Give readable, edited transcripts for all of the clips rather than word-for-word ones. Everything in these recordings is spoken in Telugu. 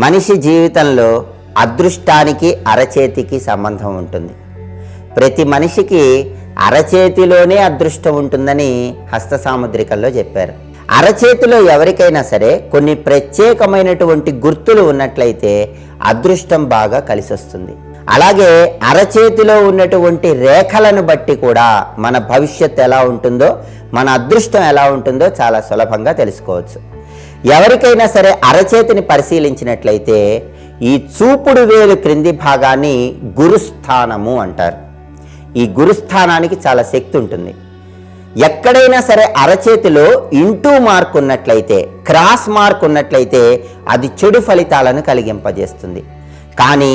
మనిషి జీవితంలో అదృష్టానికి అరచేతికి సంబంధం ఉంటుంది. ప్రతి మనిషికి అరచేతిలోనే అదృష్టం ఉంటుందని హస్త సాముద్రికల్లో చెప్పారు. అరచేతిలో ఎవరికైనా సరే కొన్ని ప్రత్యేకమైనటువంటి గుర్తులు ఉన్నట్లయితే అదృష్టం బాగా కలిసి వస్తుంది. అలాగే అరచేతిలో ఉన్నటువంటి రేఖలను బట్టి కూడా మన భవిష్యత్తు ఎలా ఉంటుందో, మన అదృష్టం ఎలా ఉంటుందో చాలా సులభంగా తెలుసుకోవచ్చు. ఎవరికైనా సరే అరచేతిని పరిశీలించినట్లయితే ఈ చూపుడు వేలు క్రింది భాగాన్ని గురుస్థానము అంటారు. ఈ గురుస్థానానికి చాలా శక్తి ఉంటుంది. ఎక్కడైనా సరే అరచేతిలో ఇంటూ మార్క్ ఉన్నట్లయితే, క్రాస్ మార్క్ ఉన్నట్లయితే అది చెడు ఫలితాలను కలిగింపజేస్తుంది. కానీ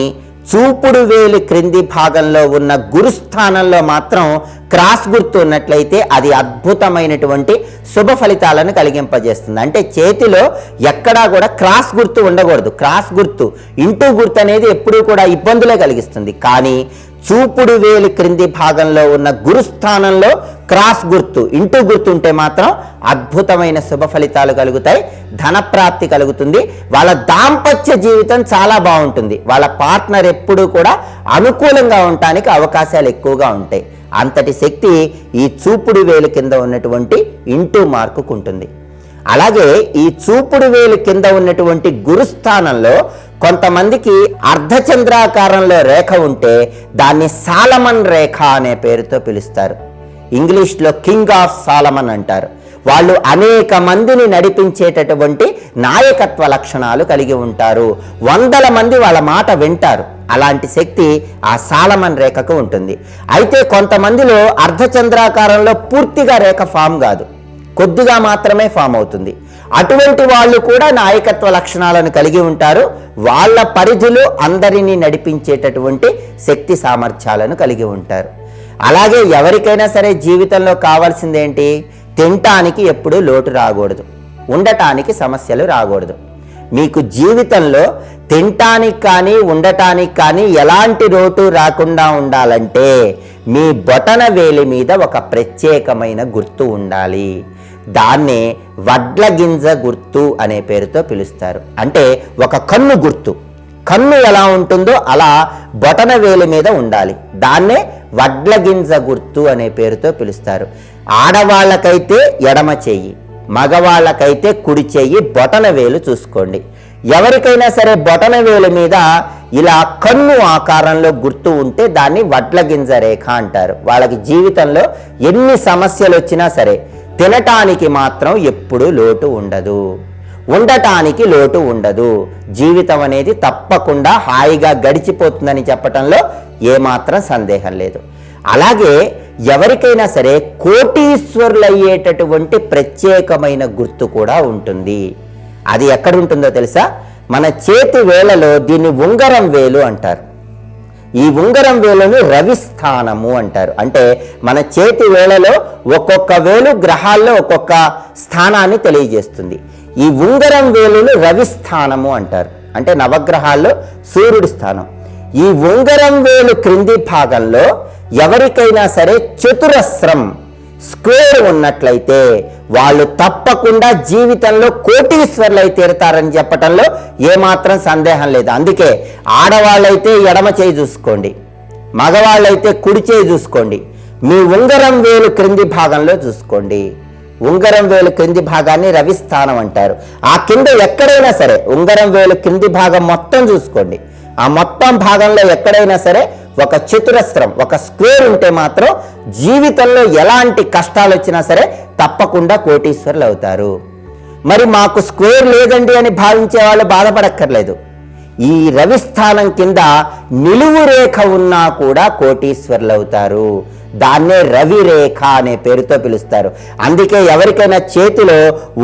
చూపుడు వేలు క్రింది భాగంలో ఉన్న గురుస్థానంలో మాత్రం క్రాస్ గుర్తు ఉన్నట్లయితే అది అద్భుతమైనటువంటి శుభ ఫలితాలను కలిగింపజేస్తుంది. అంటే చేతిలో ఎక్కడా కూడా క్రాస్ గుర్తు ఉండకూడదు. క్రాస్ గుర్తు, ఇంటూ గుర్తు అనేది ఎప్పుడూ కూడా ఇబ్బందులే కలిగిస్తుంది. కానీ చూపుడు వేలు క్రింది భాగంలో ఉన్న గురుస్థానంలో క్రాస్ గుర్తు, ఇంటూ గుర్తు ఉంటే మాత్రం అద్భుతమైన శుభ ఫలితాలు కలుగుతాయి, ధనప్రాప్తి కలుగుతుంది, వాళ్ళ దాంపత్య జీవితం చాలా బాగుంటుంది, వాళ్ళ పార్ట్నర్ ఎప్పుడూ కూడా అనుకూలంగా ఉండటానికి అవకాశాలు ఎక్కువగా ఉంటాయి. అంతటి శక్తి ఈ చూపుడు వేలు కింద ఉన్నటువంటి ఇంటూ మార్కుకు ఉంటుంది. అలాగే ఈ చూపుడు వేలు కింద ఉన్నటువంటి గురుస్థానంలో కొంతమందికి అర్ధచంద్రాకారంలో రేఖ ఉంటే దాన్ని సాలమన్ రేఖ అనే పేరుతో పిలుస్తారు. ఇంగ్లీష్లో కింగ్ ఆఫ్ సాలమన్ అంటారు. వాళ్ళు అనేక మందిని నడిపించేటటువంటి నాయకత్వ లక్షణాలు కలిగి ఉంటారు. వందల మంది వాళ్ళ మాట వింటారు. అలాంటి శక్తి ఆ సాలమన్ రేఖకు ఉంటుంది. అయితే కొంతమందిలో అర్ధచంద్రాకారంలో పూర్తిగా రేఖ ఫామ్ కాదు, కొద్దిగా మాత్రమే ఫామ్ అవుతుంది. అటువంటి వాళ్ళు కూడా నాయకత్వ లక్షణాలను కలిగి ఉంటారు. వాళ్ళ పరిధిలో అందరినీ నడిపించేటటువంటి శక్తి సామర్థ్యాలను కలిగి ఉంటారు. అలాగే ఎవరికైనా సరే జీవితంలో కావాల్సిందేంటి? తినటానికి ఎప్పుడూ లోటు రాకూడదు, ఉండటానికి సమస్యలు రాకూడదు. మీకు జీవితంలో తినటానికి కానీ ఉండటానికి కానీ ఎలాంటి లోటు రాకుండా ఉండాలంటే మీ బొటన వేలి మీద ఒక ప్రత్యేకమైన గుర్తు ఉండాలి. దాన్నే వడ్ల గింజ గుర్తు అనే పేరుతో పిలుస్తారు. అంటే ఒక కన్ను గుర్తు, కన్ను ఎలా ఉంటుందో అలా బొటన వేలి మీద ఉండాలి. దాన్నే వడ్ల గింజ గుర్తు అనే పేరుతో పిలుస్తారు. ఆడవాళ్ళకైతే ఎడమ చెయ్యి, మగవాళ్ళకైతే కుడి చెయ్యి, బొటన వేలు చూసుకోండి. ఎవరికైనా సరే బొటన వేలు మీద ఇలా కన్ను ఆకారంలో గుర్తు ఉంటే దాన్ని వడ్ల గింజ రేఖ అంటారు. వాళ్ళకి జీవితంలో ఎన్ని సమస్యలు వచ్చినా సరే తినటానికి మాత్రం ఎప్పుడూ లోటు ఉండదు, ఉండటానికి లోటు ఉండదు. జీవితం అనేది తప్పకుండా హాయిగా గడిచిపోతుందని చెప్పటంలో ఏమాత్రం సందేహం లేదు. అలాగే ఎవరికైనా సరే కోటీశ్వరులు అయ్యేటటువంటి ప్రత్యేకమైన గుర్తు కూడా ఉంటుంది. అది ఎక్కడుంటుందో తెలుసా? మన చేతి వేలలో దీన్ని ఉంగరం వేలు అంటారు. ఈ ఉంగరం వేలును రవిస్థానము అంటారు. అంటే మన చేతి వేళలో ఒక్కొక్క వేలు గ్రహాల్లో ఒక్కొక్క స్థానాన్ని తెలియజేస్తుంది. ఈ ఉంగరం వేలును రవిస్థానము అంటారు. అంటే నవగ్రహాల్లో సూర్యుడి స్థానం. ఈ ఉంగరం వేలు క్రింది భాగంలో ఎవరికైనా సరే చతురస్రం, స్క్వేర్ ఉన్నట్లయితే వాళ్ళు తప్పకుండా జీవితంలో కోటీశ్వరులు అయి తీరుతారని చెప్పటంలో ఏమాత్రం సందేహం లేదు. అందుకే ఆడవాళ్ళైతే ఎడమ చేయి చూసుకోండి, మగవాళ్ళైతే కుడి చేయి చూసుకోండి. మీ ఉంగరం వేలు క్రింది భాగంలో చూసుకోండి. ఉంగరం వేలు క్రింది భాగాన్ని రవిస్థానం అంటారు. ఆ కింద ఎక్కడైనా సరే ఉంగరం వేలు క్రింది భాగం మొత్తం చూసుకోండి. ఆ మొత్తం భాగంలో ఎక్కడైనా సరే ఒక చతురస్రం, ఒక స్క్వేర్ ఉంటే మాత్రం జీవితంలో ఎలాంటి కష్టాలు వచ్చినా సరే తప్పకుండా కోటీశ్వరులు అవుతారు. మరి మాకు స్క్వేర్ లేదండి అని భావించే వాళ్ళు బాధపడక్కర్లేదు. ఈ రవిస్థానం కింద నిలువు రేఖ ఉన్నా కూడా కోటీశ్వరులు అవుతారు. దాన్నే రవి రేఖ అనే పేరుతో పిలుస్తారు. అందుకే ఎవరికైనా చేతిలో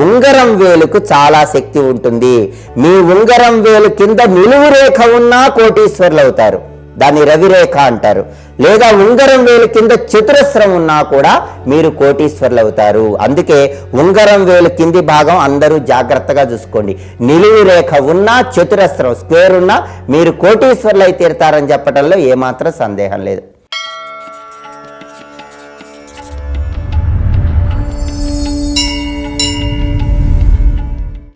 ఉంగరం వేలుకు చాలా శక్తి ఉంటుంది. మీ ఉంగరం వేలు కింద నిలువు రేఖ ఉన్నా కోటీశ్వరులు అవుతారు. దాన్ని రవిరేఖ అంటారు. లేదా ఉంగరం వేలు కింద చతురస్రం ఉన్నా కూడా మీరు కోటీశ్వరులు అవుతారు. అందుకే ఉంగరం వేలు కింది భాగం అందరూ జాగ్రత్తగా చూసుకోండి. నిలువు రేఖ ఉన్నా, చతురస్రం, స్క్వేర్ ఉన్నా మీరు కోటీశ్వరులు అయి తీరుతారని చెప్పడంలో ఏమాత్రం సందేహం లేదు.